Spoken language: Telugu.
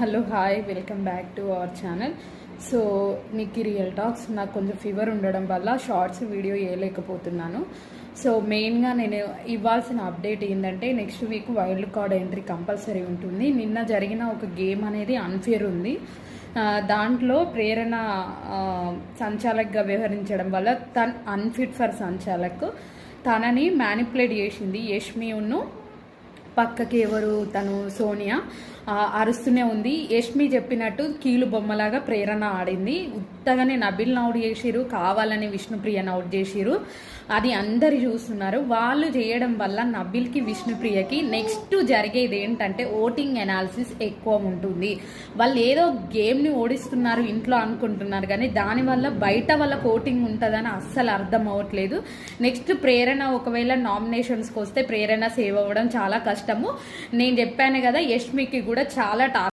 Hello hi welcome back to our channel. So నీకు రియల్ టాక్స్ నాకు కొంచెం ఫీవర్ ఉండడం వల్ల షార్ట్స్ వీడియో వేయలేకపోతున్నాను. సో మెయిన్గా నేను ఇవ్వాల్సిన అప్డేట్ ఏంటంటే next week wild card entry compulsory ఉంటుంది. నిన్న జరిగిన ఒక గేమ్ అనేది అన్ఫేర్ ఉంది. దాంట్లో ప్రేరణ సంచాలక్గా వ్యవహరించడం వల్ల అన్ఫిట్ ఫర్ సంచాలక్ తనని మ్యానిపులేట్ చేసింది. యష్మిను పక్కకి ఎవరు తను సోనియా అరుస్తూనే ఉంది. యష్మి చెప్పినట్టు కీలు బొమ్మలాగా ప్రేరణ ఆడింది. ఉత్తగానే నబిల్ని అవుట్ చేసిరు, కావాలని విష్ణుప్రియని అవుట్ చేసిరు. అది అందరు చూస్తున్నారు. వాళ్ళు చేయడం వల్ల నబిల్కి విష్ణుప్రియకి నెక్స్ట్ జరిగేది ఏంటంటే ఓటింగ్ అనాలిసిస్ ఎక్కువ ఉంటుంది. వాళ్ళు ఏదో గేమ్ని ఓడిస్తున్నారు ఇంట్లో అనుకుంటున్నారు, కానీ దానివల్ల బయట వాళ్ళకి ఓటింగ్ ఉంటుందని అస్సలు అర్థం అవ్వట్లేదు. నెక్స్ట్ ప్రేరణ ఒకవేళ నామినేషన్స్కి వస్తే ప్రేరణ సేవ్ అవ్వడం చాలా కష్టము. నేను చెప్పాను కదా, యష్మికి కూడా చాలా